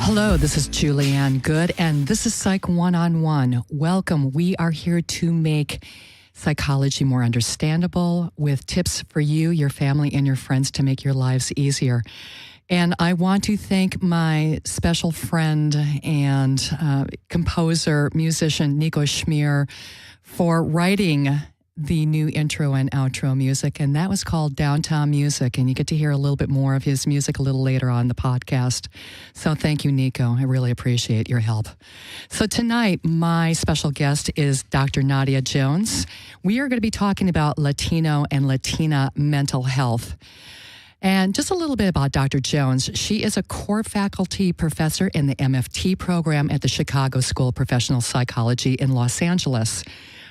Hello, this is Julianne Good, and this is Psych One-on-One. Welcome. We are here to make psychology more understandable with tips for you, your family, and your friends to make your lives easier. And I want to thank my special friend and composer, musician, Nico Schmier, for writing the new intro and outro music, and that was called Downtown Music, and you get to hear a little bit more of his music a little later on the podcast. So thank you, Nico. I really appreciate your help. So tonight, my special guest is Dr. Nadia Jones. We are going to be talking about Latino and Latina mental health. And just a little bit about Dr. Jones. She is a core faculty professor in the MFT program at the Chicago School of Professional Psychology in Los Angeles.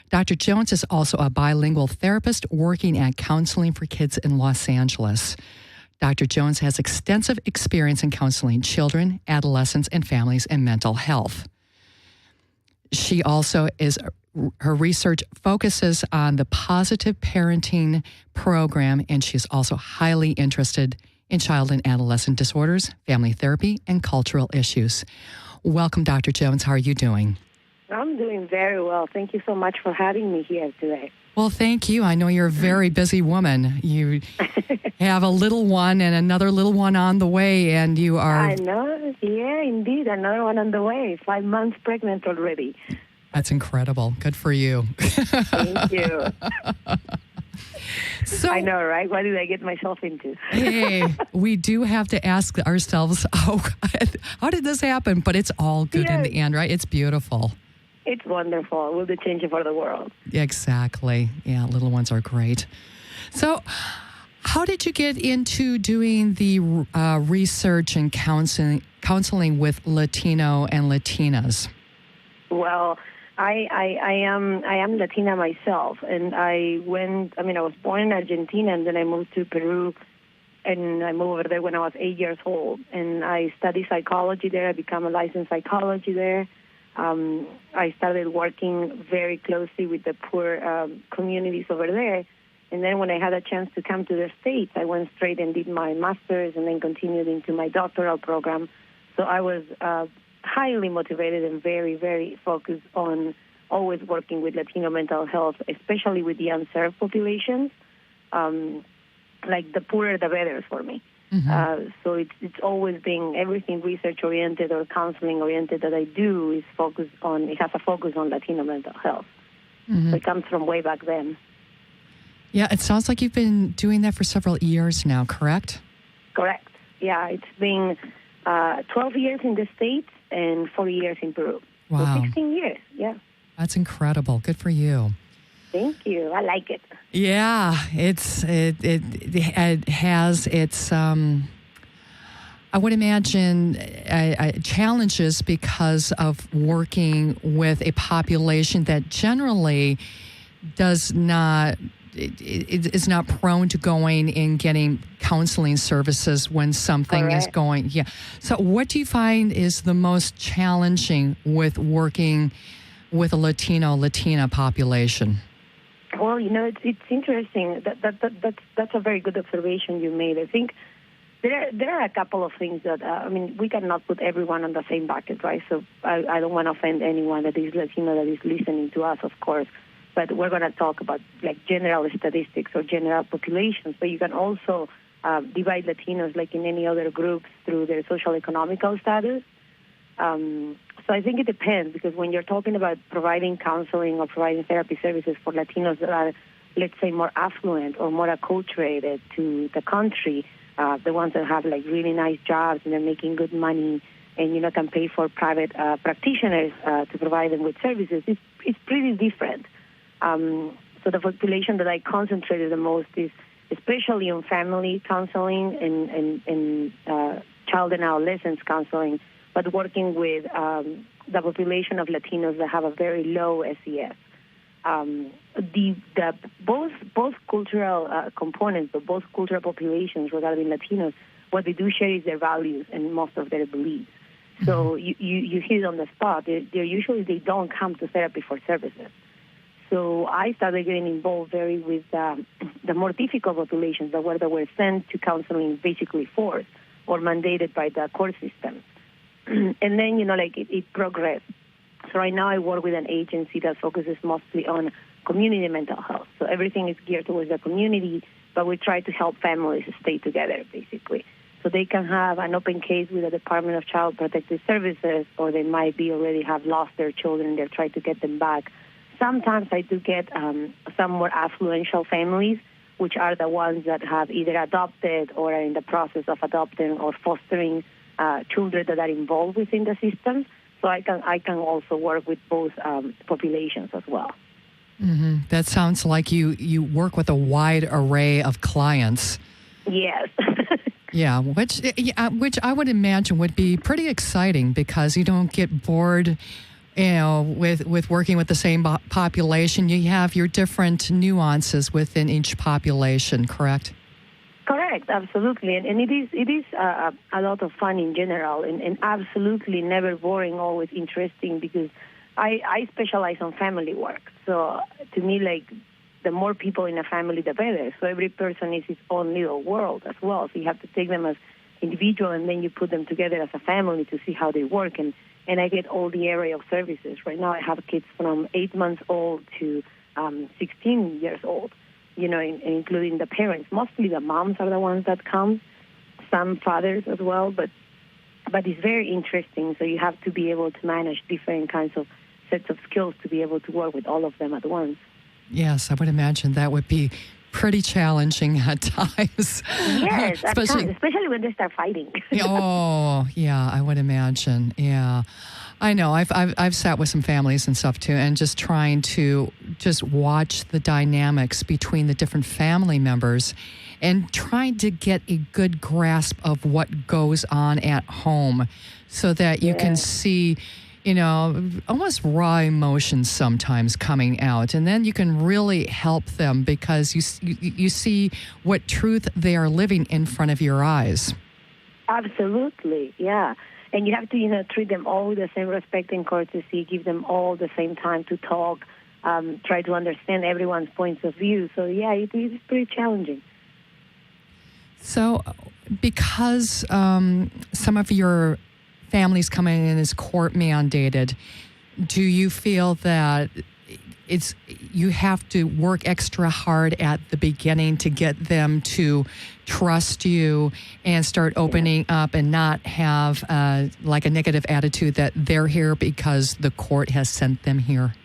Dr. Jones is also a bilingual therapist working at Counseling for Kids in Los Angeles. Dr. Jones has extensive experience in counseling children, adolescents, and families in mental health. She also her research focuses on the Positive Parenting Program, and she's also highly interested in child and adolescent disorders, family therapy, and cultural issues. Welcome, Dr. Jones. How are you doing? I'm doing very well. Thank you so much for having me here today. Well, thank you. I know you're a very busy woman. You have a little one and another little one on the way, and you are... I know. Yeah, indeed. Another one on the way. 5 months pregnant already. That's incredible. Good for you. Thank you. So, I know, right? What did I get myself into? Hey, we do have to ask ourselves, how did this happen? But it's all good in the end, right? It's beautiful. It's wonderful. It will be changing for the world. Exactly. Yeah, little ones are great. So how did you get into doing the research and counseling with Latino and Latinas? Well, I am Latina myself, and I was born in Argentina, and then I moved to Peru, and I moved over there when I was 8 years old, and I studied psychology there. I became a licensed psychology there. I started working very closely with the poor communities over there. And then when I had a chance to come to the States, I went straight and did my master's and then continued into my doctoral program. So I was highly motivated and very, very focused on always working with Latino mental health, especially with the unserved populations. Like the poorer, the better for me. Mm-hmm. So it's always been everything research-oriented or counseling-oriented that I do it has a focus on Latino mental health. Mm-hmm. So it comes from way back then. Yeah, it sounds like you've been doing that for several years now, correct? Correct. Yeah, it's been 12 years in the States and 4 years in Peru. Wow. So 16 years, yeah. That's incredible. Good for you. Thank you. I like it. Yeah, it has its, I would imagine, challenges because of working with a population that generally is not prone to going and getting counseling services when something is going. Yeah. So what do you find is the most challenging with working with a Latina population? Well, it's interesting. That's a very good observation you made. I think there are a couple of things that, we cannot put everyone on the same bucket, right? So I don't want to offend anyone that is Latino that is listening to us, of course. But we're going to talk about like general statistics or general populations. But you can also divide Latinos like in any other groups through their social economical status. So I think it depends, because when you're talking about providing counseling or providing therapy services for Latinos that are, let's say, more affluent or more acculturated to the country, the ones that have like really nice jobs and they're making good money and, can pay for private practitioners to provide them with services, it's pretty different. So the population that I concentrated the most is especially on family counseling and child and adolescence counseling, but working with the population of Latinos that have a very low SES. Both cultural components, but both cultural populations regarding Latinos, what they do share is their values and most of their beliefs. So you hit it on the spot. They don't come to therapy for services. So I started getting involved very with the more difficult populations that were sent to counseling basically forced or mandated by the court system. and then, it progressed. So right now I work with an agency that focuses mostly on community mental health. So everything is geared towards the community, but we try to help families stay together, basically. So they can have an open case with the Department of Child Protective Services, or they might be already have lost their children. They're trying to get them back. Sometimes I do get some more affluential families, which are the ones that have either adopted or are in the process of adopting or fostering children that are involved within the system. So I can also work with both populations as well. Mm-hmm. That sounds like you work with a wide array of clients. Yes. Yeah, which I would imagine would be pretty exciting because you don't get bored, with working with the same population. You have your different nuances within each population, correct? Correct, absolutely, and it is a lot of fun in general, and absolutely never boring, always interesting, because I specialize on family work. So to me, the more people in a family, the better. So every person is its own little world as well. So you have to take them as individual, and then you put them together as a family to see how they work. And I get all the area of services. Right now I have kids from 8 months old to 16 years old, including the parents. Mostly the moms are the ones that come, some fathers as well, but it's very interesting. So you have to be able to manage different kinds of sets of skills to be able to work with all of them at once. Yes, I would imagine that would be pretty challenging at times. Yes, especially when they start fighting. Oh, yeah, I would imagine. Yeah, I know. I've sat with some families and stuff too, and just trying to just watch the dynamics between the different family members, and trying to get a good grasp of what goes on at home, so that you can see, almost raw emotions sometimes coming out, and then you can really help them because you see what truth they are living in front of your eyes. Absolutely, yeah. And you have to, treat them all with the same respect and courtesy, give them all the same time to talk, try to understand everyone's points of view. So, yeah, it is pretty challenging. So, because some of your families coming in as court mandated, do you feel that you have to work extra hard at the beginning to get them to trust you and start opening up and not have a negative attitude that they're here because the court has sent them here?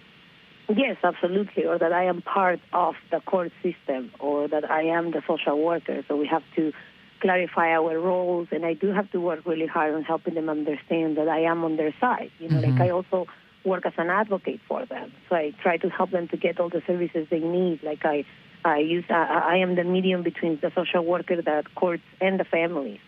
Yes, absolutely. Or that I am part of the court system, or that I am the social worker. So we have to clarify our roles, and I do have to work really hard on helping them understand that I am on their side. I also work as an advocate for them. So I try to help them to get all the services they need. I am the medium between the social worker, the courts, and the families.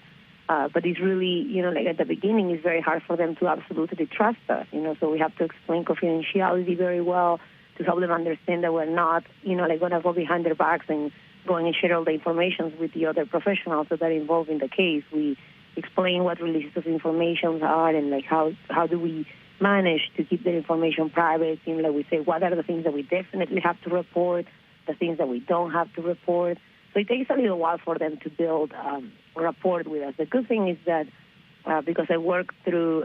But it's really, at the beginning, it's very hard for them to absolutely trust us. So we have to explain confidentiality very well to help them understand that we're not, going to go behind their backs and going and share all the information with the other professionals that are involved in the case. We explain what releases of information are, and how do we manage to keep the information private. We say what are the things that we definitely have to report, the things that we don't have to report. So it takes a little while for them to build a rapport with us. The good thing is that because I work through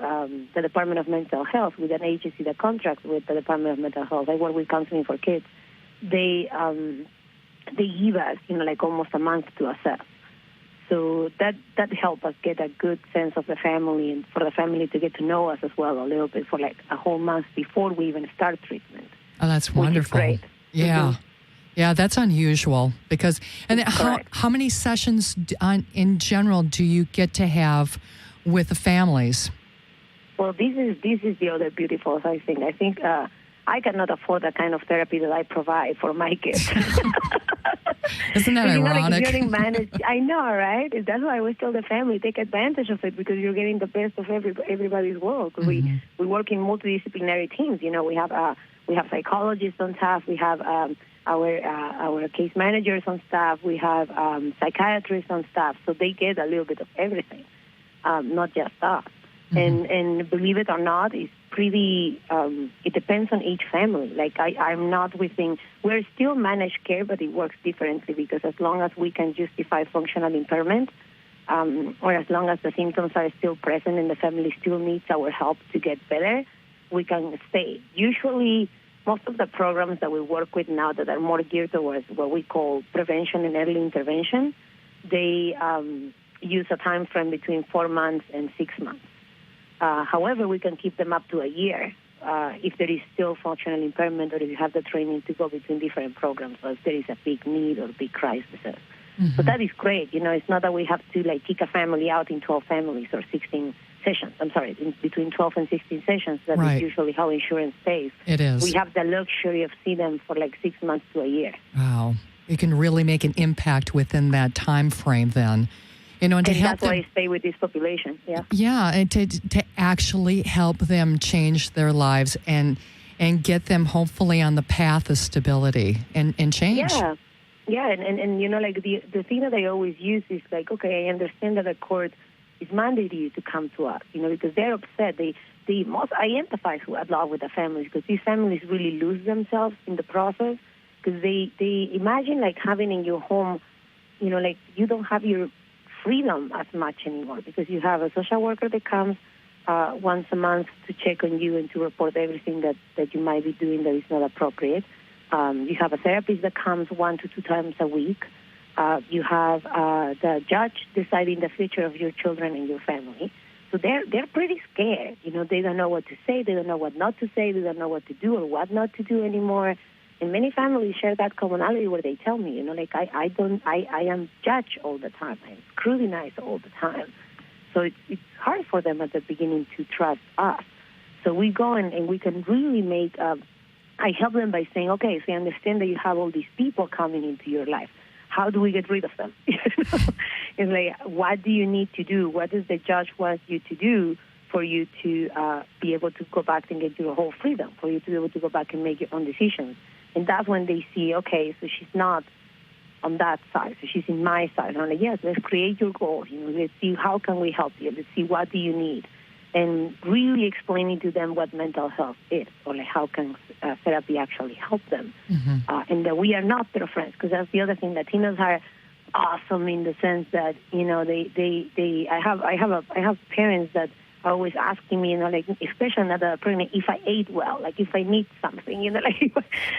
the Department of Mental Health with an agency that contracts with the Department of Mental Health, I work with counseling for kids. They give us, almost a month to assess. So that helps us get a good sense of the family, and for the family to get to know us as well a little bit for a whole month before we even start treatment. Oh, that's wonderful. Which is great. Yeah. Mm-hmm. Yeah, that's unusual because, and how many sessions in general do you get to have with the families? Well, this is the other beautiful thing. I think I cannot afford the kind of therapy that I provide for my kids. Isn't that ironic? I know, right? That's why I always tell the family, take advantage of it, because you're getting the best of everybody's world. Mm-hmm. We work in multidisciplinary teams. We have psychologists on staff. We have our case managers on staff. We have psychiatrists on staff. So they get a little bit of everything, not just us. Mm-hmm. And believe it or not, it's pretty, it depends on each family. I'm not within, we're still managed care, but it works differently, because as long as we can justify functional impairment, or as long as the symptoms are still present and the family still needs our help to get better, we can stay. Usually, most of the programs that we work with now that are more geared towards what we call prevention and early intervention, they use a time frame between 4 months and 6 months. However, we can keep them up to a year if there is still functional impairment or if you have the training to go between different programs, or if there is a big need or big crisis. So that is great. It's not that we have to kick a family out in 12 families or 16 sessions. I'm sorry, in between 12 and 16 sessions. That is usually how insurance pays. It is. We have the luxury of seeing them for 6 months to a year. Wow. You can really make an impact within that time frame then. And to help that's why I stay with this population. Yeah. Yeah, and to actually help them change their lives and get them hopefully on the path of stability and change. Yeah. Yeah, and the thing that I always use is okay, I understand that the court is mandating you to come to us, because they're upset. I empathize a lot with the families, because these families really lose themselves in the process, because they imagine having in your home, you don't have your freedom as much anymore, because you have a social worker that comes once a month to check on you and to report everything that you might be doing that is not appropriate. You have a therapist that comes 1 to 2 times a week. You have the judge deciding the future of your children and your family. So they're pretty scared. They don't know what to say. They don't know what not to say. They don't know what to do or what not to do anymore. And many families share that commonality where they tell me, I am judged all the time. I'm scrutinized all the time. So it's hard for them at the beginning to trust us. So we go and we can really make I help them by saying, okay, so I understand that you have all these people coming into your life. How do we get rid of them? It's what do you need to do? What does the judge want you to do for you to be able to go back and get your whole freedom, for you to be able to go back and make your own decisions? And that's when they see, okay, so she's not on that side, so she's in my side. And I'm yes, let's create your goals. Let's see how can we help you. Let's see what do you need. And really explaining to them what mental health is, or how can therapy actually help them, and that we are not their friends, because that's the other thing. Latinos are awesome in the sense that I have parents that are always asking me, especially now that I'm pregnant, if I ate well, if I need something,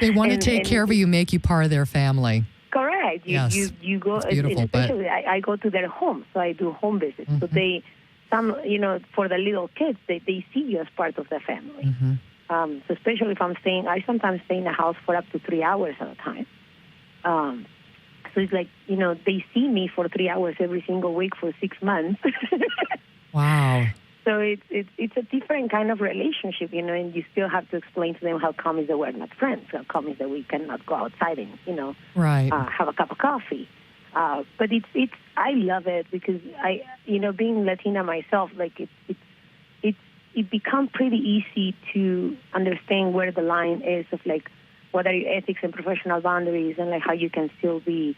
they want to take care of you, make you part of their family. Correct. You go, especially I go to their home, so I do home visits. So they. For the little kids, they see you as part of the family. So especially if I sometimes stay in the house for up to 3 hours at a time. So it's they see me for 3 hours every single week for 6 months. Wow. So it's a different kind of relationship, and you still have to explain to them how come is that we're not friends, how come is that we cannot go outside and, have a cup of coffee. But I love it because being Latina myself, it become pretty easy to understand where the line is of what are your ethics and professional boundaries, and how you can still be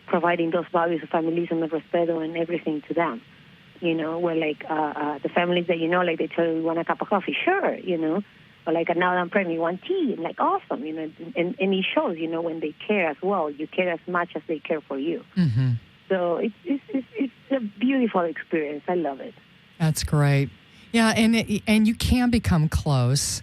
providing those values of familism and respeto and everything to them. Where the families that they tell you want a cup of coffee, sure, or now that I'm pregnant, you want tea, and awesome, and it shows, when they care as well. You care as much as they care for you. So it's a beautiful experience. I love it. That's great. Yeah, and you can become close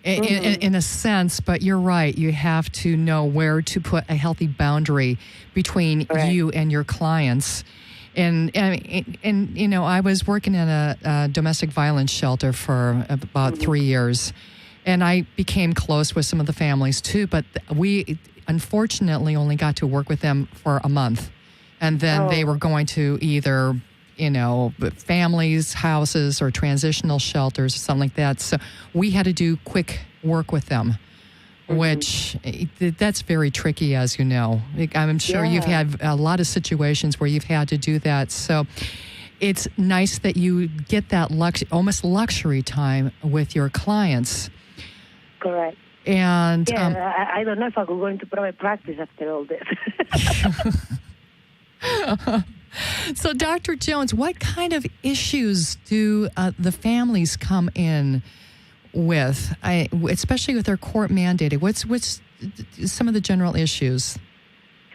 in a sense, but you're right. You have to know where to put a healthy boundary between you and your clients. And I was working in a domestic violence shelter for about 3 years. And I became close with some of the families too, but we unfortunately only got to work with them for a month. And then they were going to either, families, houses, or transitional shelters, or something like that. So we had to do quick work with them, which that's very tricky, as you know. I'm sure you've had a lot of situations where you've had to do that. So it's nice that you get that almost luxury time with your clients. Correct. And I don't know if I could go into private practice after all this. So, Dr. Jones, what kind of issues do the families come in with, especially with their court mandated? What's some of the general issues?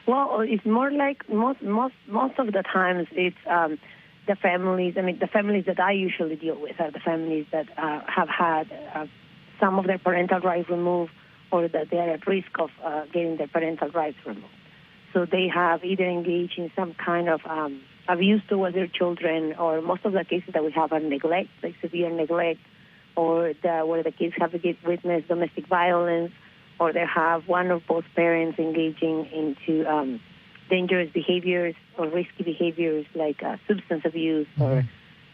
Well, it's more like most of the times it's the families. I mean, the families that I usually deal with are the families that have had some of their parental rights removed, or that they are at risk of getting their parental rights removed. So they have either engaged in some kind of abuse towards their children, or most of the cases that we have are neglect, like severe neglect, or where the kids have witnessed domestic violence, or they have one or both parents engaging into dangerous behaviors or risky behaviors like substance abuse, or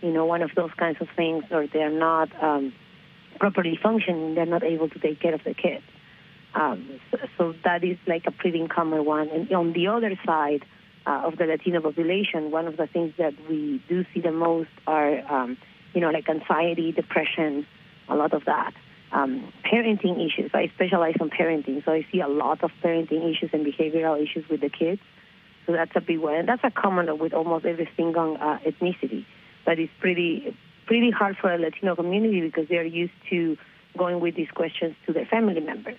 one of those kinds of things, or they're not properly functioning, they're not able to take care of the kids. So that is like a pretty common one. And on the other side of the Latino population, one of the things that we do see the most are, like anxiety, depression, a lot of that. Parenting issues. I specialize on parenting, so I see a lot of parenting issues and behavioral issues with the kids. So that's a big one. And that's a common with almost every single ethnicity. But it's pretty hard for a Latino community because they're used to going with these questions to their family members.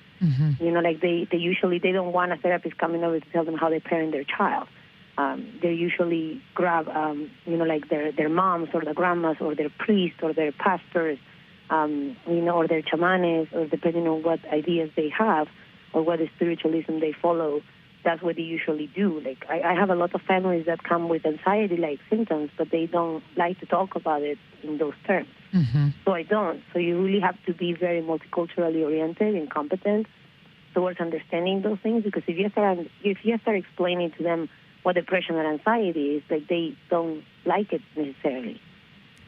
Like they usually, they don't want a therapist coming over to tell them how they parent their child. They usually grab, like their moms or the grandmas or their priests or their pastors, or their chamanes, or depending on what ideas they have or what spiritualism they follow. That's what they usually do. Like I have a lot of families that come with anxiety-like symptoms, but they don't like to talk about it in those terms. So I don't. So you really have to be very multiculturally oriented and competent towards understanding those things, because if you start explaining to them what depression and anxiety is, like they don't like it necessarily.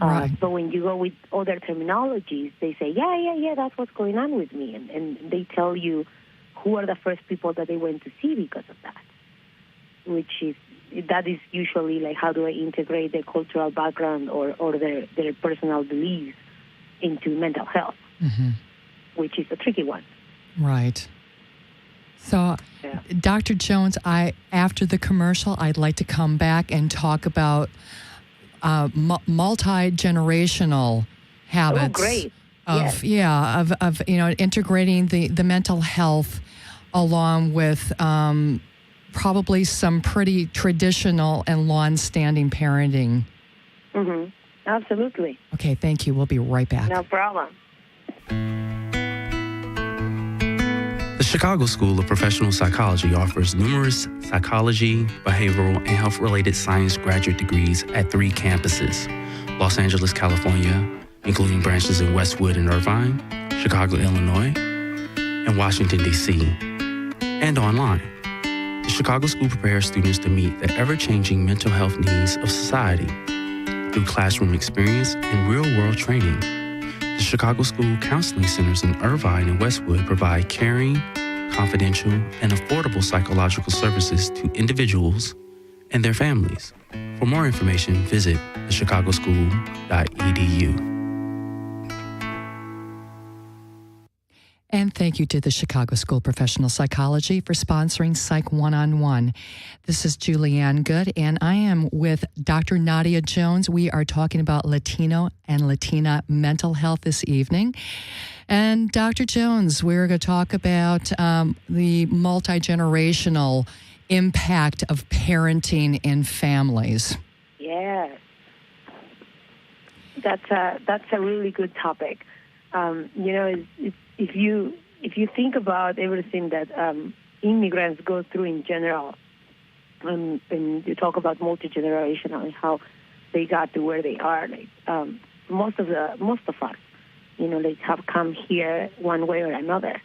Right. But when you go with other terminologies, they say, yeah, that's what's going on with me. And they tell you who are the first people that they went to see because of that, that is usually like, how do I integrate their cultural background or their personal beliefs into mental health, which is a tricky one. Right. So, yeah. Dr. Jones, after the commercial, I'd like to come back and talk about multi-generational habits. Oh, great. Of integrating the mental health along with probably some pretty traditional and long-standing parenting. Absolutely. Okay, thank you. We'll be right back. No problem. The Chicago School of Professional Psychology offers numerous psychology, behavioral, and health-related science graduate degrees at 3 campuses: Los Angeles, California, including branches in Westwood and Irvine, Chicago, Illinois, and Washington, D.C., and online. The Chicago School prepares students to meet the ever-changing mental health needs of society through classroom experience and real-world training. The Chicago School Counseling Centers in Irvine and Westwood provide caring, confidential, and affordable psychological services to individuals and their families. For more information, visit thechicagoschool.edu. And thank you to the Chicago School of Professional Psychology for sponsoring Psych One-on-One. This is Julianne Good, and I am with Dr. Nadia Jones. We are talking about Latino and Latina mental health this evening. And Dr. Jones, we're going to talk about the multi-generational impact of parenting in families. Yes. That's a really good topic. If you think about everything that immigrants go through in general, and you talk about multi-generational and how they got to where they are, like most of us, they have come here one way or another.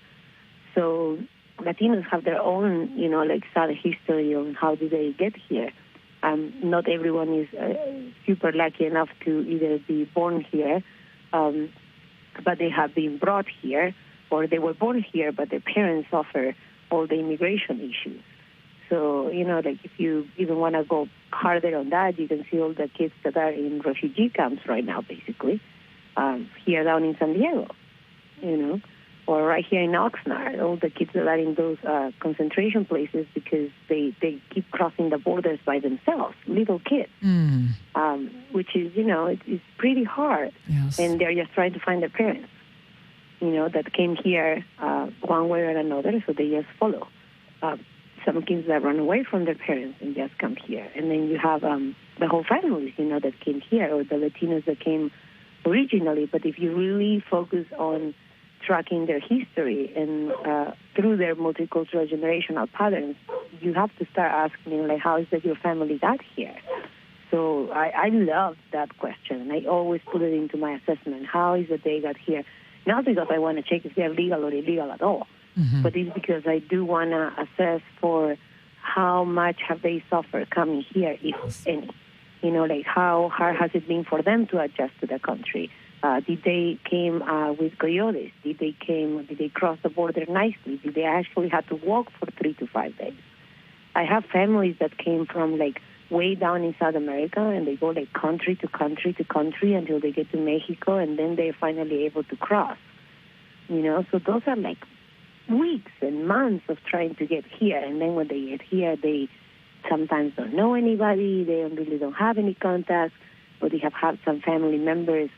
So Latinos have their own, sad history on how do they get here. Not everyone is super lucky enough to either be born here, but they have been brought here, or they were born here, but their parents suffer all the immigration issues. So, if you even want to go harder on that, you can see all the kids that are in refugee camps right now, basically, here down in San Diego, or right here in Oxnard, all the kids that are in those concentration places because they keep crossing the borders by themselves, little kids, which is, it's pretty hard. Yes. And they're just trying to find their parents, that came here one way or another, so they just follow. some kids that run away from their parents and just come here. And then you have the whole families, that came here, or the Latinos that came originally. But if you really focus on tracking their history and through their multicultural generational patterns, you have to start asking, how is that your family got here? So I love that question, and I always put it into my assessment. How is it they got here? Not because I want to check if they're legal or illegal at all, but it's because I do want to assess for how much have they suffered coming here, if any. How hard has it been for them to adjust to the country? Did they came with coyotes? Did they cross the border nicely? Did they actually have to walk for 3 to 5 days? I have families that came from way down in South America, and they go country to country to country until they get to Mexico, and then they're finally able to cross. So those are weeks and months of trying to get here, and then when they get here, they sometimes don't know anybody, they really don't have any contacts, or they have had some family members.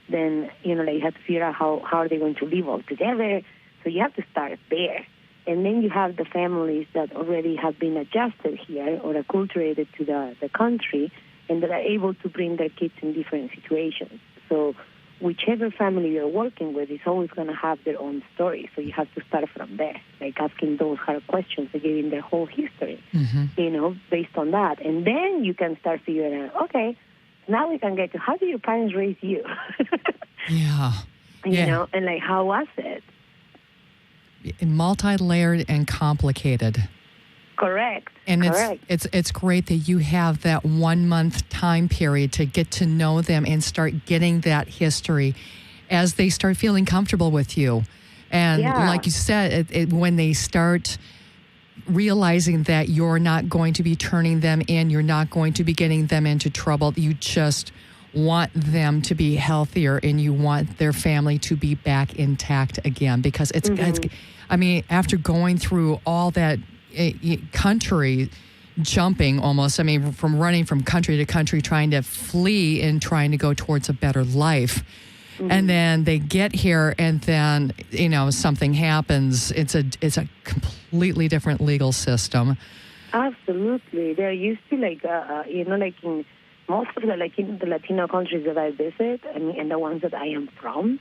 Then they have to figure out how are they going to live all together. So you have to start there. And then you have the families that already have been adjusted here or acculturated to the country, and that are able to bring their kids in different situations. So whichever family you're working with is always going to have their own story. So you have to start from there, asking those hard questions and giving their whole history, based on that. And then you can start figuring out, okay, now we can get to how did your parents raise you? Yeah. And how was it? Multi-layered and complicated. Correct. And Correct. it's great that you have that 1 month time period to get to know them and start getting that history as they start feeling comfortable with you. And like you said, when they start realizing that you're not going to be turning them in, you're not going to be getting them into trouble, you just want them to be healthier and you want their family to be back intact again, because it's after going through all that country jumping almost, from running from country to country, trying to flee and trying to go towards a better life. And then they get here, and then something happens. It's a completely different legal system. Absolutely, they're used to in most of the Latino countries that I visit, and the ones that I am from,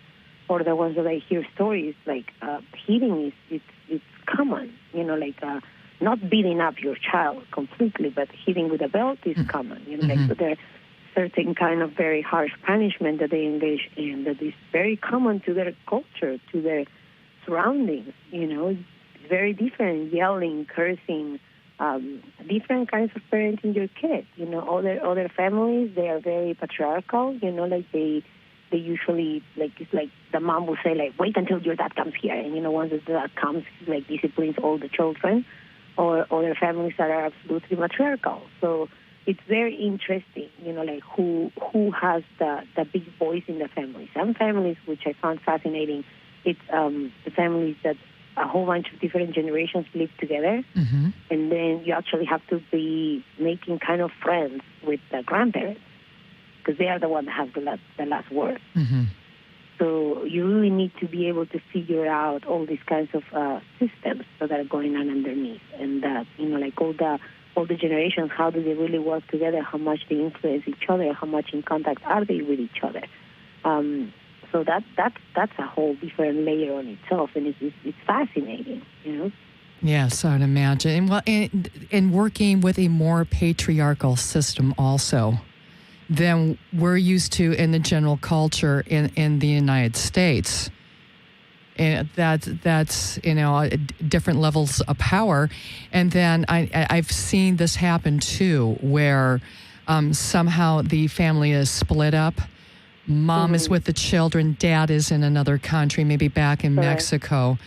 or the ones that I hear stories hitting it's common. Not beating up your child completely, but hitting with a belt is common. So there certain kind of very harsh punishment that they engage in that is very common to their culture, to their surroundings. It's very different, yelling, cursing, different kinds of parenting your kids. Other families, they are very patriarchal. They usually, it's like the mom will say, wait until your dad comes here. And, once the dad comes, disciplines all the children. Or other families that are absolutely matriarchal. So it's very interesting, who has the big voice in the family. Some families, which I found fascinating, it's the families that a whole bunch of different generations live together, and then you actually have to be making kind of friends with the grandparents, because they are the ones that have the last word. So you really need to be able to figure out all these kinds of systems that are going on underneath, and all the generations, how do they really work together, how much they influence each other, how much in contact are they with each other. So that's a whole different layer on itself, and it's fascinating, Yes, I'd imagine. And working with a more patriarchal system also than we're used to in the general culture in the United States. And that's different levels of power. And then I've seen this happen too, where somehow the family is split up. Mom is with the children, dad is in another country, maybe back in Mexico.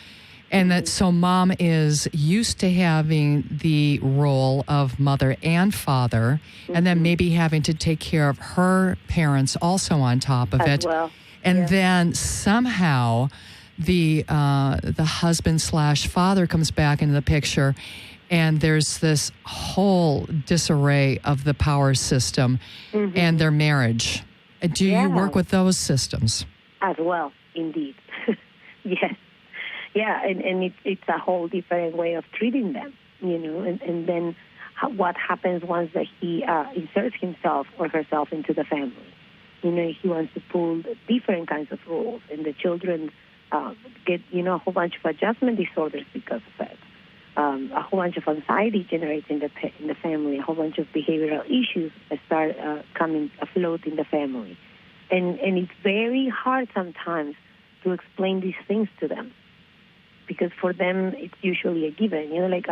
And that so mom is used to having the role of mother and father, and then maybe having to take care of her parents also on top of it. Well. And then somehow the husband/father comes back into the picture, and there's this whole disarray of the power system and their marriage. Do you work with those systems? As well, indeed. Yes. Yeah, and it's a whole different way of treating them. and then what happens once that he inserts himself or herself into the family. He wants to pull different kinds of rules, and the children get, a whole bunch of adjustment disorders because of it. A whole bunch of anxiety generates in the family. A whole bunch of behavioral issues start coming afloat in the family, and it's very hard sometimes to explain these things to them, because for them it's usually a given. Like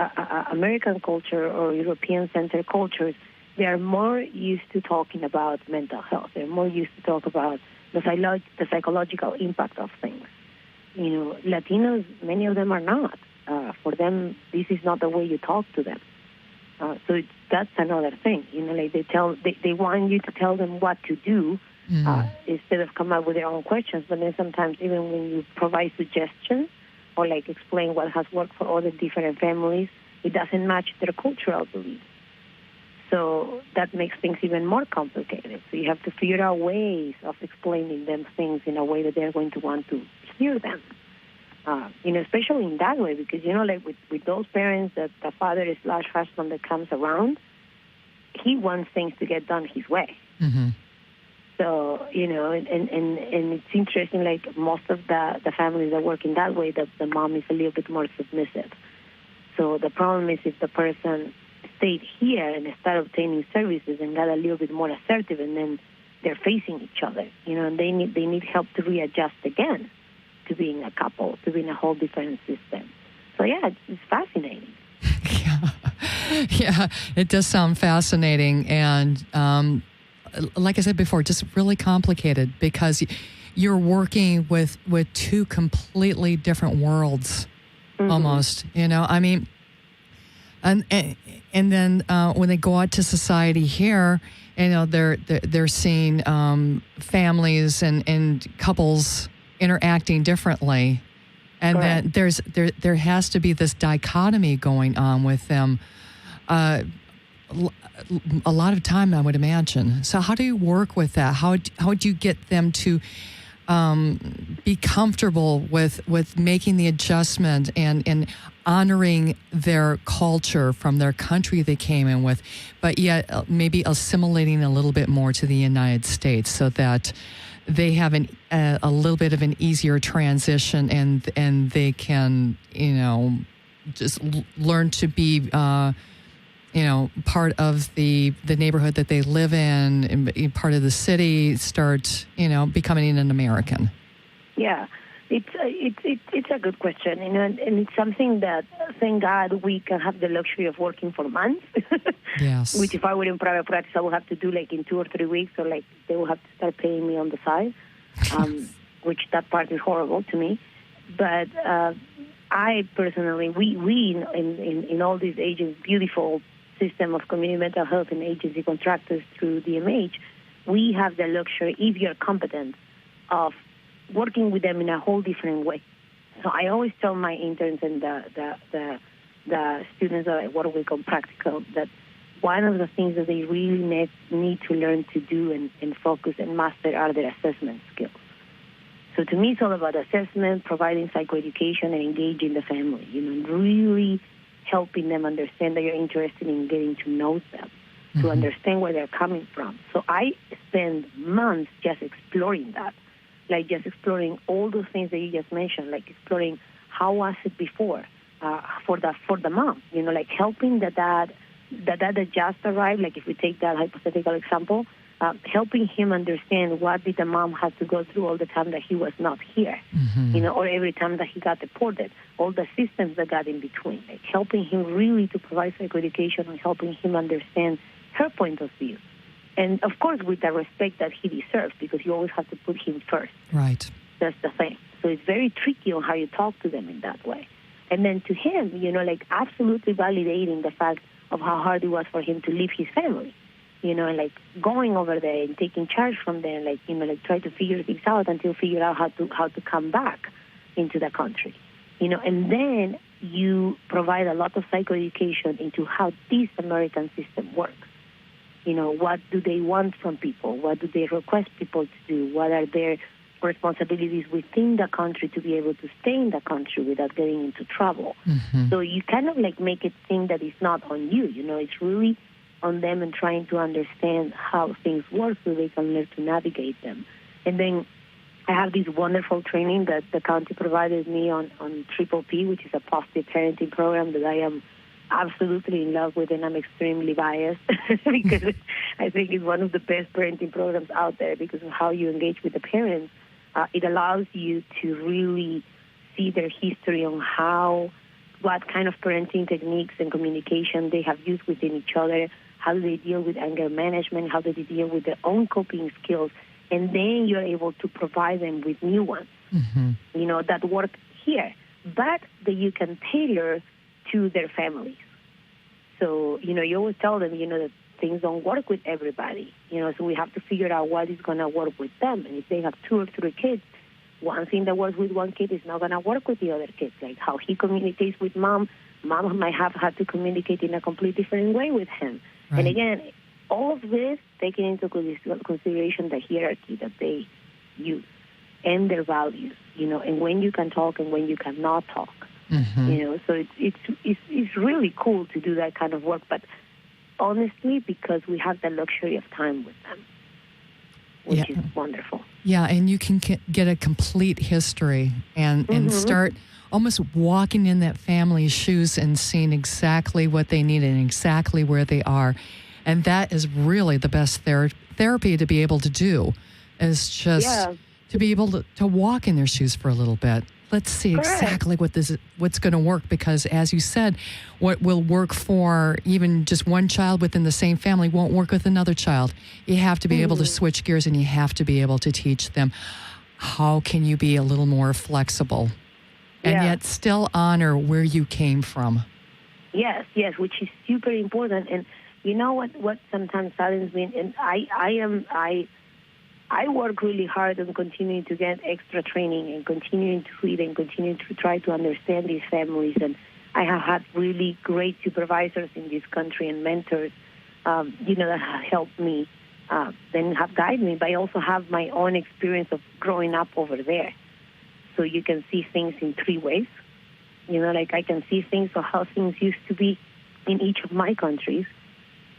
American culture or European-centered cultures, they are more used to talking about mental health. They're more used to talk about the psychological impact of things. Latinos, many of them are not. For them, this is not the way you talk to them. So that's another thing. Like they want you to tell them what to do instead of come up with their own questions. But then sometimes even when you provide suggestions or like explain what has worked for all the different families, it doesn't match their cultural beliefs. So that makes things even more complicated. So you have to figure out ways of explaining them things in a way that they're going to want to hear them. Especially in that way, because, like with those parents that the father is large husband that comes around, he wants things to get done his way. Mm-hmm. So, and it's interesting, like most of the families that work in that way, the mom is a little bit more submissive. So the problem is if the person stayed here and started obtaining services and got a little bit more assertive, and then they're facing each other, and they need help to readjust again to being a couple, to being a whole different system. So yeah, it's fascinating. Yeah, it does sound fascinating, and like I said before, just really complicated because you're working with two completely different worlds, almost. I mean, and then when they go out to society here, they're seeing families and couples interacting differently, and Correct. then there has to be this dichotomy going on with them a lot of time, I would imagine. So how do you work with that? How do you get them to be comfortable with making the adjustment and honoring their culture from their country they came in with, but yet maybe assimilating a little bit more to the United States so that they have a little bit of an easier transition, and they can, just learn to be, part of the neighborhood that they live in, and part of the city, start, becoming an American? Yeah, it's a good question, and it's something that, thank God, we can have the luxury of working for months. Yes. Which if I were in private practice, I would have to do like in 2 or 3 weeks, or like they will have to start paying me on the side, which that part is horrible to me. But I personally, we in all these agents, beautiful system of community mental health and agency contractors through DMH, we have the luxury, if you're competent, of working with them in a whole different way. So I always tell my interns and the students that I work with on practical that one of the things that they really need to learn to do and focus and master are their assessment skills. So to me, it's all about assessment, providing psychoeducation, and engaging the family, really helping them understand that you're interested in getting to know them, to understand where they're coming from. So I spend months just exploring that, like just exploring all those things that you just mentioned, like exploring how was it before for the mom, like helping the dad that just arrived, like if we take that hypothetical example, helping him understand what did the mom have to go through all the time that he was not here, or every time that he got deported, all the systems that got in between, like helping him really to provide psychoeducation and helping him understand her point of view. And, of course, with the respect that he deserves, because you always have to put him first. Right. That's the thing. So it's very tricky on how you talk to them in that way. And then to him, like absolutely validating the fact of how hard it was for him to leave his family, and like going over there and taking charge from there, like, like try to figure things out until figure out how to come back into the country, and then you provide a lot of psychoeducation into how this American system works. What do they want from people? What do they request people to do? What are their responsibilities within the country to be able to stay in the country without getting into trouble. So you kind of like make it think that it's not on you. You know, it's really on them and trying to understand how things work so they can learn to navigate them. And then I have this wonderful training that the county provided me on Triple P, which is a positive parenting program that I am absolutely in love with, and I'm extremely biased because I think it's one of the best parenting programs out there because of how you engage with the parents. It allows you to really see their history on what kind of parenting techniques and communication they have used within each other, how do they deal with anger management, how do they deal with their own coping skills, and then you're able to provide them with new ones, you know, that work here, but that you can tailor to their families. So, you know, you always tell them, you know, that things don't work with everybody, you know, so we have to figure out what is going to work with them. And if they have 2 or 3 kids, one thing that works with one kid is not going to work with the other kids. Like how he communicates with mom might have had to communicate in a completely different way with him. Right. And again, all of this taking into consideration the hierarchy that they use and their values, you know, and when you can talk and when you cannot talk. You know, so it's really cool to do that kind of work, but honestly, because we have the luxury of time with them, which is wonderful. Yeah, and you can get a complete history and start almost walking in that family's shoes and seeing exactly what they need and exactly where they are. And that is really the best therapy to be able to do, is just to be able to walk in their shoes for a little bit. Let's see exactly what's going to work, because as you said, what will work for even just one child within the same family won't work with another child. You have to be able to switch gears, and you have to be able to teach them how can you be a little more flexible and yet still honor where you came from. Yes, which is super important. And you know what sometimes saddens me, and I work really hard on continuing to get extra training and continuing to read and continuing to try to understand these families. And I have had really great supervisors in this country and mentors, you know, that have helped me, then have guided me. But I also have my own experience of growing up over there. So you can see things in 3 ways. You know, like I can see things of how things used to be in each of my countries.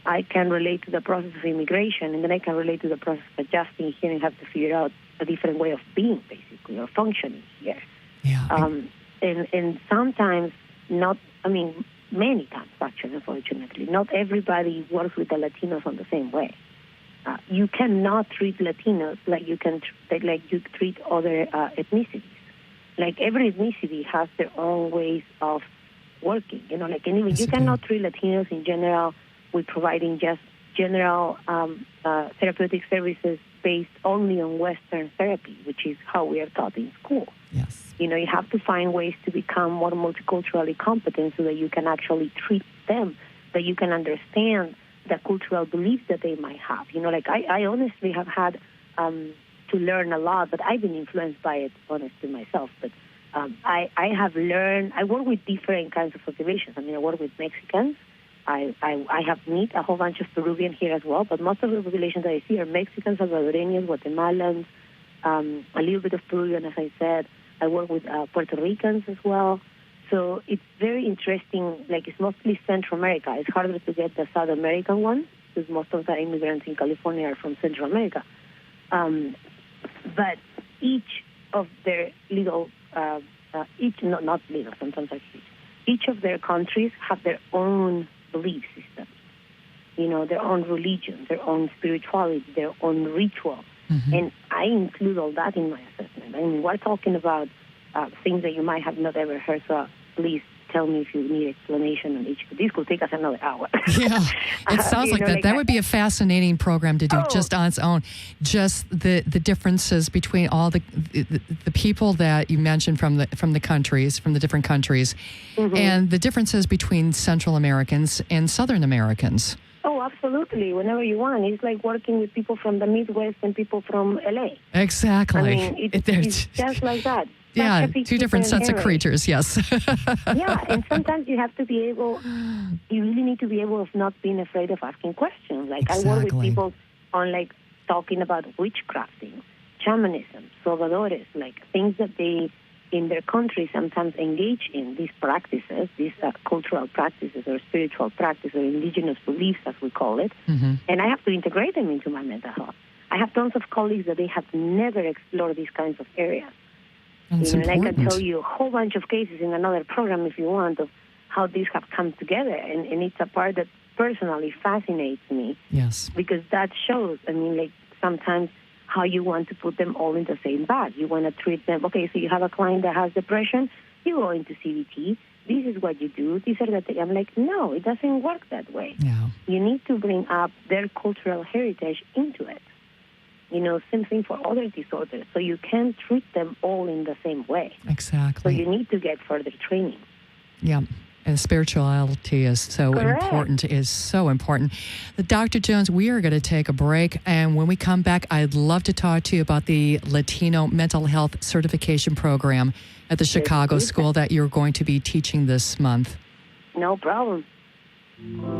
I can relate to the process of immigration, and then I can relate to the process of adjusting here and have to figure out a different way of being, basically, or functioning here. Yeah. And sometimes many times, actually, unfortunately, not everybody works with the Latinos on the same way. You cannot treat Latinos like you treat other ethnicities. Like every ethnicity has their own ways of working. You know, like anyway, you cannot treat Latinos in general with providing just general therapeutic services based only on Western therapy, which is how we are taught in school. Yes. You know, you have to find ways to become more multiculturally competent so that you can actually treat them, that you can understand the cultural beliefs that they might have. You know, like I honestly have had to learn a lot, but I've been influenced by it, honestly, myself. But I have learned, I work with different kinds of populations. I mean, I work with Mexicans. I have met a whole bunch of Peruvians here as well, but most of the populations that I see are Mexicans, Salvadorians, Guatemalans, a little bit of Peruvian, as I said. I work with Puerto Ricans as well. So it's very interesting. Like, it's mostly Central America. It's harder to get the South American ones because most of the immigrants in California are from Central America. But each of their sometimes I see, each of their countries have their own belief systems, you know, their own religion, their own spirituality, their own ritual. And I include all that in my assessment. I mean, we're talking about things that you might have not ever heard, so please tell me if you need explanation on each. This could take us another hour. Yeah, it sounds like that. That would be a fascinating program to do just on its own. Just the differences between all the people that you mentioned from the different countries, and the differences between Central Americans and Southern Americans. Oh, absolutely. Whenever you want. It's like working with people from the Midwest and people from LA. Exactly. I mean, it's just like that. Yeah, 2 different sets of creatures, yes. Yeah, and sometimes you really need to be able of not being afraid of asking questions. Like, I work with people on, like, talking about witchcrafting, shamanism, trovadores, like things that they in their country sometimes engage in, these practices, these cultural practices or spiritual practices or indigenous beliefs, as we call it, and I have to integrate them into my mental health. I have tons of colleagues that they have never explored these kinds of areas. And I can tell you a whole bunch of cases in another program if you want of how these have come together, and it's a part that personally fascinates me. Yes. Because that shows, sometimes how you want to put them all in the same bag. You want to treat them, okay, so you have a client that has depression, you go into CBT, this is what you do, these are the things. I'm like, no, it doesn't work that way. Yeah. You need to bring up their cultural heritage into it. Same thing for other disorders. So you can't treat them all in the same way. Exactly. So you need to get further training. Yeah. And spirituality is so important, Dr. Jones, we are going to take a break. And when we come back, I'd love to talk to you about the Latino Mental Health Certification Program at the Chicago School that you're going to be teaching this month. No problem.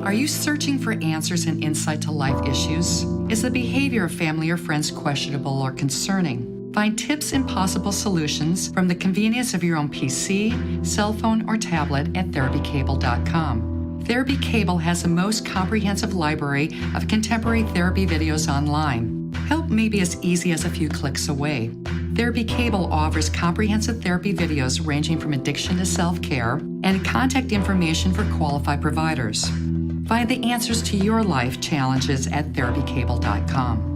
Are you searching for answers and insight to life issues? Is the behavior of family or friends questionable or concerning? Find tips and possible solutions from the convenience of your own PC, cell phone, or tablet at therapycable.com. Therapy Cable has the most comprehensive library of contemporary therapy videos online. Help may be as easy as a few clicks away. Therapy Cable offers comprehensive therapy videos ranging from addiction to self-care and contact information for qualified providers. Find the answers to your life challenges at therapycable.com.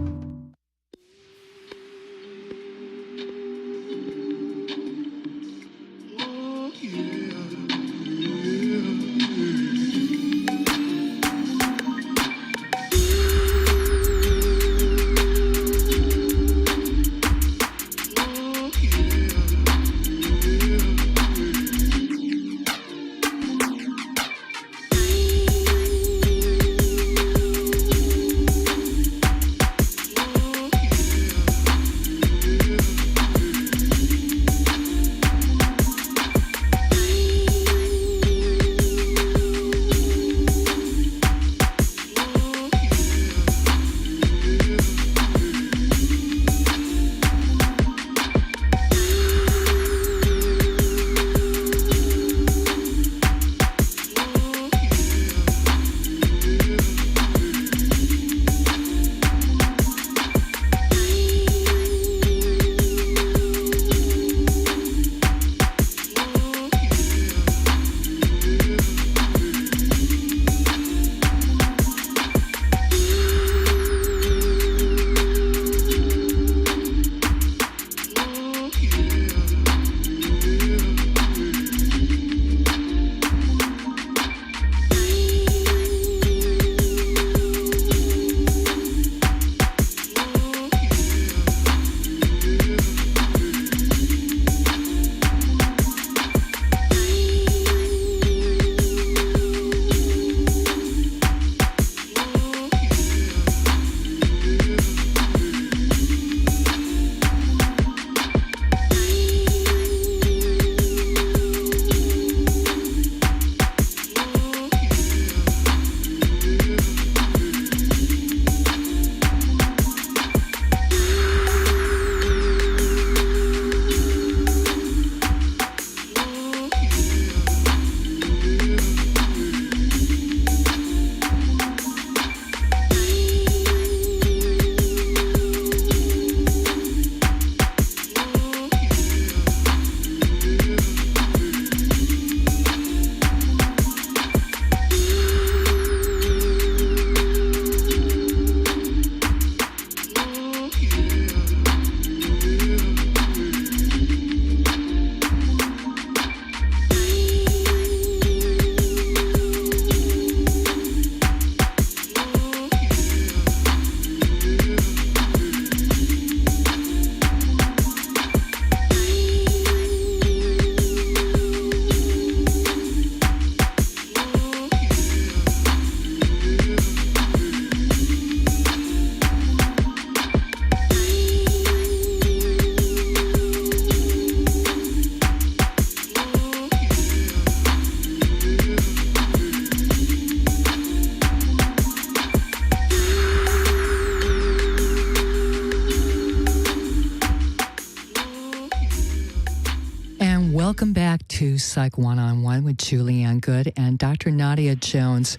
Welcome back to Psych One-on-One with Julianne Good and Dr. Nadia Jones.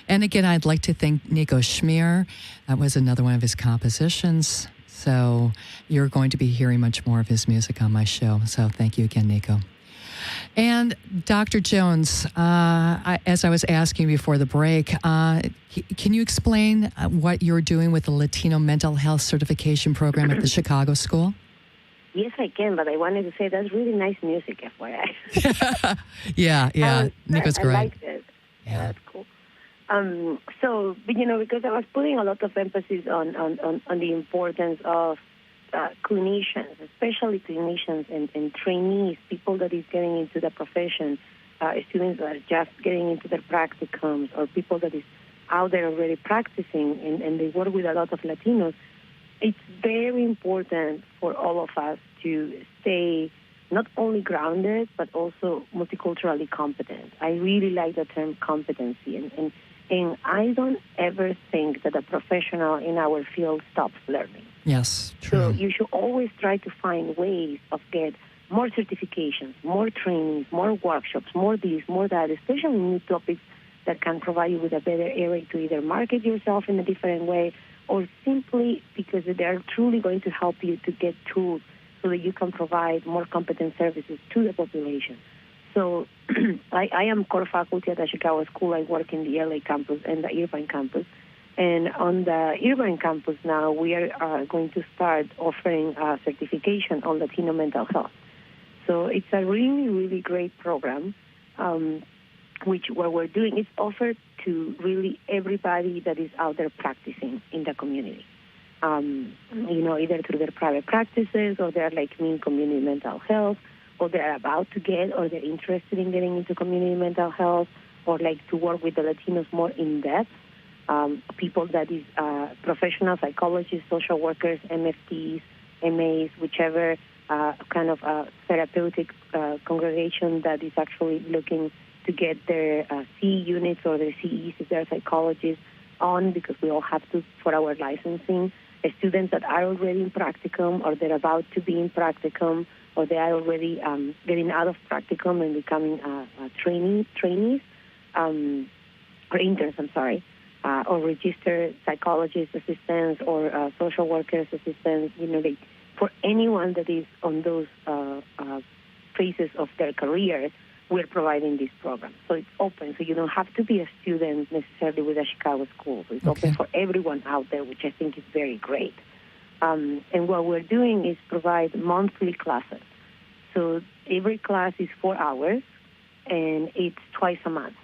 And again, I'd like to thank Nico Schmier. That was another one of his compositions. So you're going to be hearing much more of his music on my show. So thank you again, Nico. And Dr. Jones, as I was asking before the break, can you explain what you're doing with the Latino Mental Health Certification Program at the Chicago School? Yes, I can, but I wanted to say that's really nice music, FYI. yeah. Nico's great. I liked it. Yeah, that's cool. So, because I was putting a lot of emphasis on the importance of clinicians, especially clinicians and trainees, people that is getting into the profession, students that are just getting into their practicums, or people that is out there already practicing, and they work with a lot of Latinos. It's very important for all of us to stay not only grounded, but also multiculturally competent. I really like the term competency, and I don't ever think that a professional in our field stops learning. Yes, true. So you should always try to find ways of get more certifications, more trainings, more workshops, more this, more that, especially new topics that can provide you with a better area to either market yourself in a different way, or simply because they are truly going to help you to get tools so that you can provide more competent services to the population. So I am core faculty at the Chicago School. I work in the LA campus and the Irvine campus. And on the Irvine campus now, we are going to start offering a certification on Latino mental health. So it's a really, really great program, which what we're doing is offered to really everybody that is out there practicing in the community. Either through their private practices, or they're like me in community mental health, or they're about to get, or they're interested in getting into community mental health, or like to work with the Latinos more in depth. People that is professional psychologists, social workers, MFTs, MAs, whichever kind of therapeutic congregation that is actually looking to get their C units or their CEs if they're psychologists on, because we all have to for our licensing. Students that are already in practicum, or they're about to be in practicum, or they are already getting out of practicum and becoming trainees, or interns, or registered psychologist assistants, or social workers assistants, for anyone that is on those phases of their career, we're providing this program. So it's open, so you don't have to be a student necessarily with a Chicago school. So it's open for everyone out there, which I think is very great. And what we're doing is provide monthly classes. So every class is 4 hours, and it's twice a month.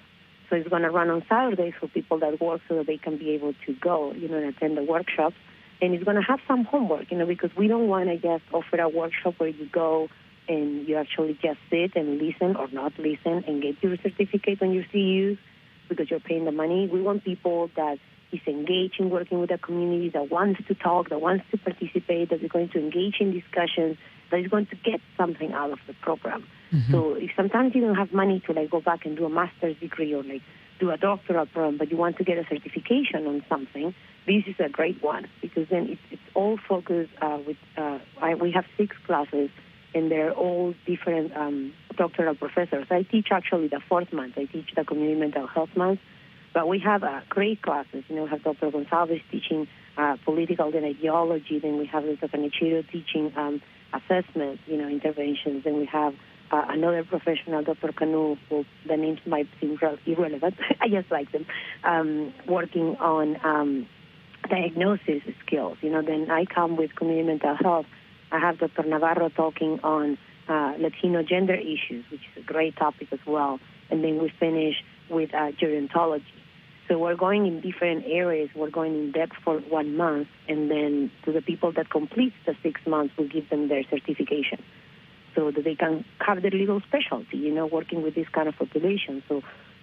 So it's going to run on Saturdays for people that work so that they can be able to go, and attend the workshops. And it's going to have some homework, because we don't want to just offer a workshop where you go and you actually just sit and listen or not listen and get your certificate on your CEUs because you're paying the money. We want people that is engaged in working with the community, that wants to talk, that wants to participate, that is going to engage in discussions, that is going to get something out of the program. Mm-hmm. So if sometimes you don't have money to go back and do a master's degree or do a doctoral program, but you want to get a certification on something, this is a great one, because then it's all focused we have 6 classes, and they're all different doctoral professors. I teach actually the 4th month. I teach the community mental health month, but we have great classes. We have Dr. Gonzalez teaching political and ideology. Then we have Dr. Kanichiro teaching assessment, interventions. Then we have another professional, Dr. Kanu, who the names might seem irrelevant. I just like them, working on diagnosis skills. Then I come with community mental health. I have Dr. Navarro talking on Latino gender issues, which is a great topic as well. And then we finish with gerontology. So we're going in different areas. We're going in depth for 1 month, and then to the people that complete the 6 months, we'll give them their certification so that they can have their little specialty, working with this kind of population. So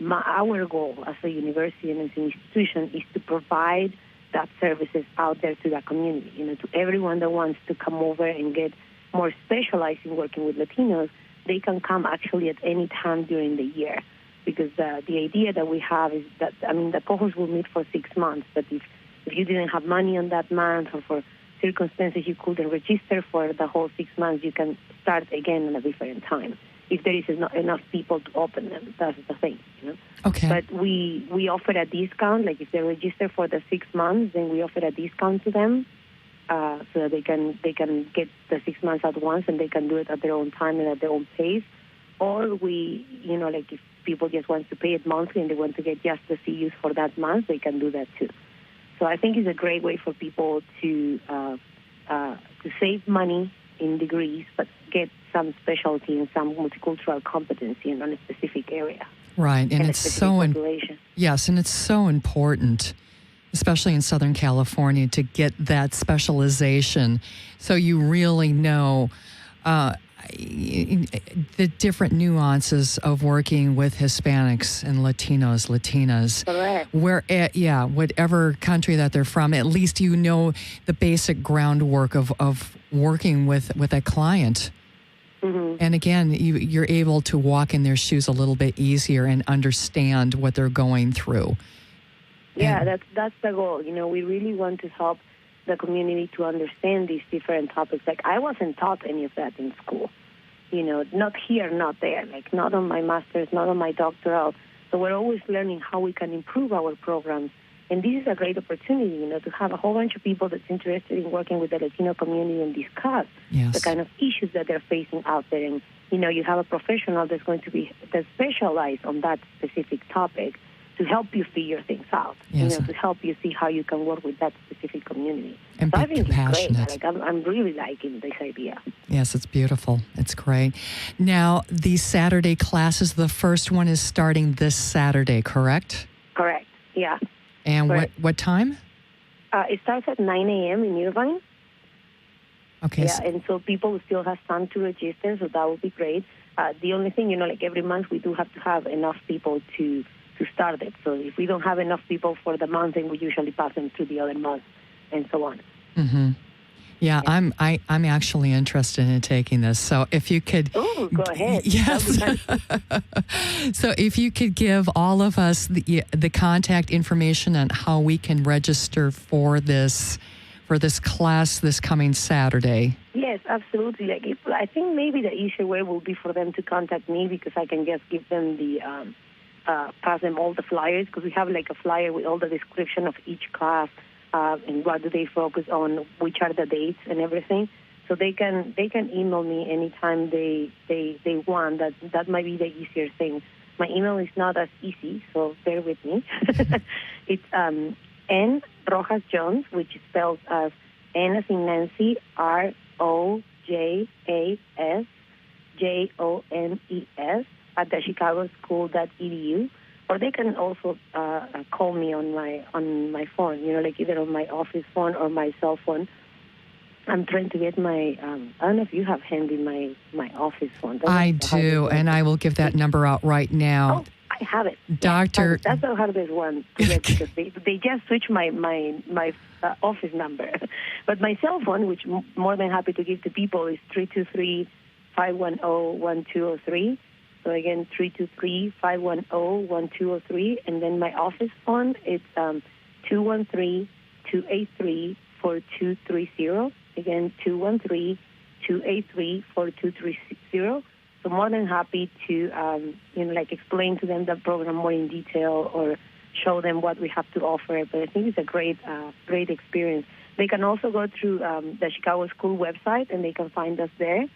our goal as a university and as an institution is to provide that services out there to the community, to everyone that wants to come over and get more specialized in working with Latinos. They can come actually at any time during the year, because the idea that we have is that, the cohorts will meet for 6 months, but if you didn't have money on that month, or for circumstances you couldn't register for the whole 6 months, you can start again at a different time. if there is not enough people to open them. That's the thing, Okay. But we offer a discount. Like if they register for the 6 months, then we offer a discount to them, so that they can get the 6 months at once, and they can do it at their own time and at their own pace. Or we, like if people just want to pay it monthly and they want to get just the CEUs for that month, they can do that too. So I think it's a great way for people to save money in degrees, but get some specialty and some multicultural competency in a specific area. Right, and it's so yes, and it's so important, especially in Southern California, to get that specialization, so you really know the different nuances of working with Hispanics and Latinas. Correct. Whatever country that they're from, at least you know the basic groundwork of working with a client. Mm-hmm. And again, you're able to walk in their shoes a little bit easier and understand what they're going through. Yeah, that's the goal. We really want to help the community to understand these different topics. Like, I wasn't taught any of that in school. Not here, not there. Like, not on my master's, not on my doctoral. So we're always learning how we can improve our programs. And this is a great opportunity, to have a whole bunch of people that's interested in working with the Latino community and discuss the kind of issues that they're facing out there. And, you have a professional that's going to be specialized on that specific topic to help you figure things out, to help you see how you can work with that specific community. And so be I think compassionate. it's great. I'm really liking this idea. Yes, it's beautiful. It's great. Now, these Saturday classes, the first one is starting this Saturday, correct? Correct, yeah. And correct. what time? It starts at 9 a.m. in Irvine. Okay. Yeah, and so people still have time to register, so that would be great. The only thing, like every month we do have to have enough people to start it. So if we don't have enough people for the month, then we usually pass them to the other month, and so on. Mm-hmm. Yeah, I'm actually interested in taking this. So if you could, go ahead. Yes. So if you could give all of us the contact information on how we can register for this class this coming Saturday. Yes, absolutely. I think maybe the easier way will be for them to contact me, because I can just give them pass them all the flyers, because we have a flyer with all the description of each class and what do they focus on, which are the dates and everything. So they can email me anytime they want. That might be the easier thing. My email is not as easy, so bear with me. It's N Rojas Jones, which is spelled as N as in Nancy, ROJASJONES at the chicagoschool.edu, or they can also call me on my phone, either on my office phone or my cell phone. I'm trying to get my, I don't know if you have handy my office phone. I do, and I will give that number out right now. Oh, I have it. Doctor. That's the hardest one to get, because they just switched my office number. But my cell phone, which I'm more than happy to give to people, is 323-510-1203. So again, 323-510-1203. And then my office phone, it's 213-283-4230. Again, 213-283-4230. So more than happy to, explain to them the program more in detail, or show them what we have to offer. But I think it's a great experience. They can also go through the Chicago School website, and they can find us there.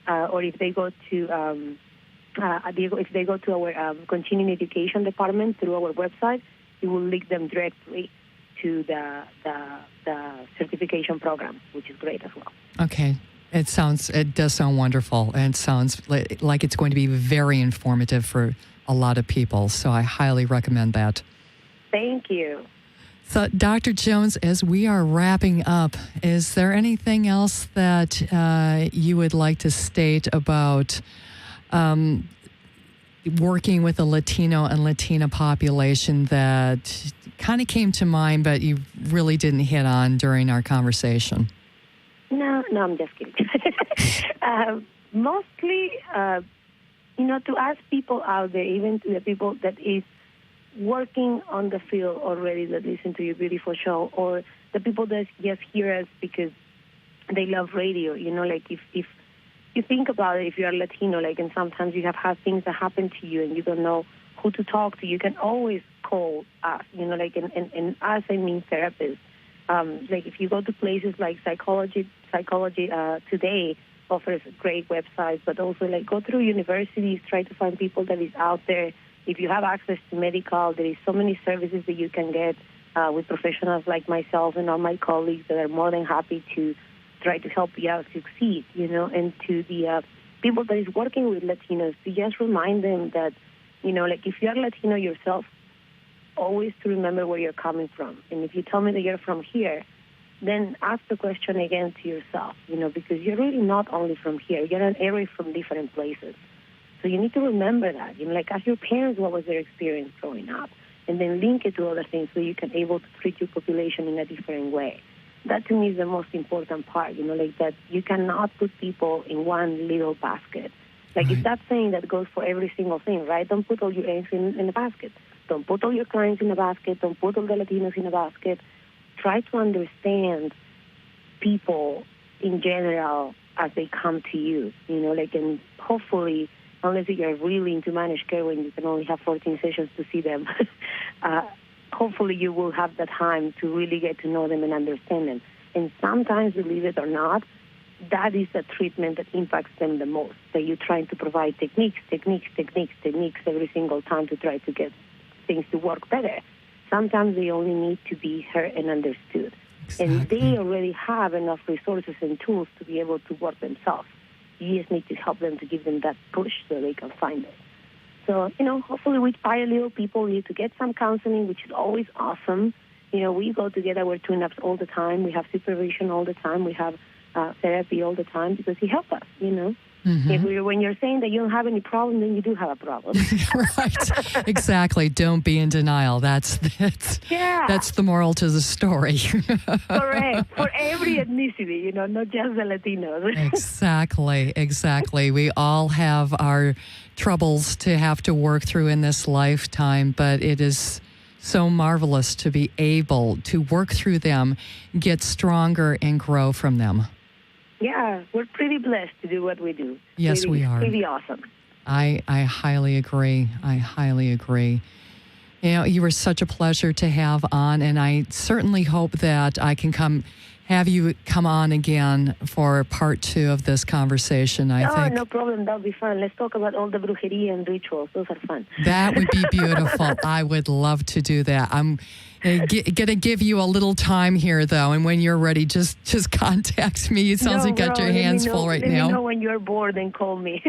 Or if they go to our continuing education department through our website, it will link them directly to the certification program, which is great as well. Okay. It does sound wonderful, and it sounds like it's going to be very informative for a lot of people. So I highly recommend that. Thank you. So, Dr. Jones, as we are wrapping up, is there anything else that you would like to state about working with the Latino and Latina population that kind of came to mind, but you really didn't hit on during our conversation? No, I'm just kidding. Mostly, to ask people out there, even to the people that is working on the field already that listen to your beautiful show, or the people that just hear us because they love radio, if you think about it, if you are Latino, like, and sometimes you have had things that happen to you and you don't know who to talk to, you can always call us, like, and us, I mean therapists. Like, if you go to places like Psychology Today offers great websites, but also, like, go through universities, try to find people that is out there. If you have access to medical, there is so many services that you can get with professionals like myself and all my colleagues that are more than happy to try to help you out succeed, and to the people that is working with Latinos, to just remind them that, like, if you are Latino yourself, always to remember where you're coming from. And if you tell me that you're from here, then ask the question again to yourself, because you're really not only from here, you're an area from different places. So you need to remember that, like, ask your parents what was their experience growing up, and then link it to other things so you can able to treat your population in a different way. That, to me, is the most important part, like, that you cannot put people in one little basket. Like, Right. It's that saying that goes for every single thing, right? Don't put all your eggs in a basket. Don't put all your clients in a basket. Don't put all the Latinos in a basket. Try to understand people in general as they come to you, like, and hopefully, unless you're really into managed care when you can only have 14 sessions to see them, hopefully you will have the time to really get to know them and understand them. And sometimes, believe it or not, that is the treatment that impacts them the most, that you're trying to provide techniques every single time to try to get things to work better. Sometimes they only need to be heard and understood. Exactly. And they already have enough resources and tools to be able to work themselves. You just need to help them to give them that push so they can find it. So, hopefully we inspire little people to get some counseling, which is always awesome. We go together, we're tune-ups all the time. We have supervision all the time. We have therapy all the time because it helps us, Mm-hmm. When you're saying that you don't have any problem, then you do have a problem. Right. Exactly. Don't be in denial. That's the moral to the story. Correct. For every ethnicity, not just the Latinos. Exactly. We all have our troubles to have to work through in this lifetime, but it is so marvelous to be able to work through them, get stronger, and grow from them. Yeah, we're pretty blessed to do what we do. Yes, we are. Pretty awesome. I highly agree. You were such a pleasure to have on, and I certainly hope that I can have you come on again for part 2 of this conversation. I think no problem. That'll be fun. Let's talk about all the brujeria and rituals. Those are fun. that would be beautiful. I would love to do that. I'm going to give you a little time here, though, and when you're ready, just contact me. It sounds like you got your hands full right now. Let me know when you're bored and call me.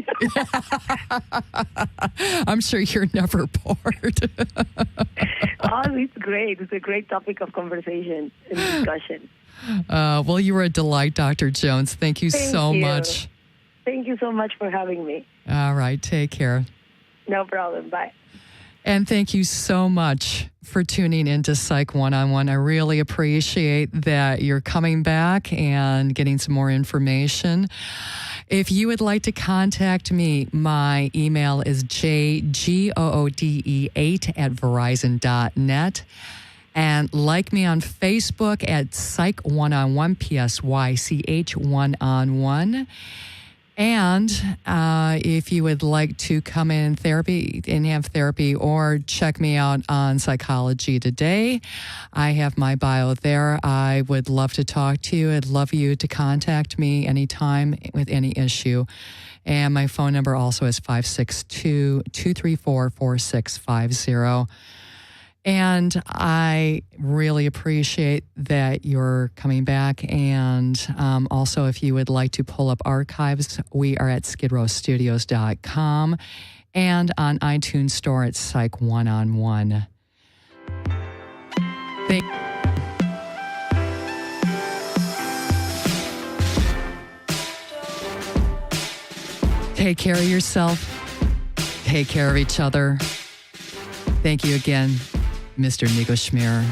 I'm sure you're never bored. It's great. It's a great topic of conversation and discussion. Well, you were a delight, Dr. Jones. Thank you so much. Thank you so much for having me. All right. Take care. No problem. Bye. And thank you so much for tuning into Psych One-on-One. I really appreciate that you're coming back and getting some more information. If you would like to contact me, my email is jgoode8@verizon.net. And like me on Facebook at Psych One-on-One, PSYCH One-on-One. And if you would like to come in therapy and have therapy or check me out on Psychology Today, I have my bio there. I would love to talk to you. I'd love you to contact me anytime with any issue. And my phone number also is 562-234-4650. And I really appreciate that you're coming back. And also, if you would like to pull up archives, we are at skidrowstudios.com and on iTunes Store at Psych One-on-One. Take care of yourself. Take care of each other. Thank you again, Mr. Nico Schmier.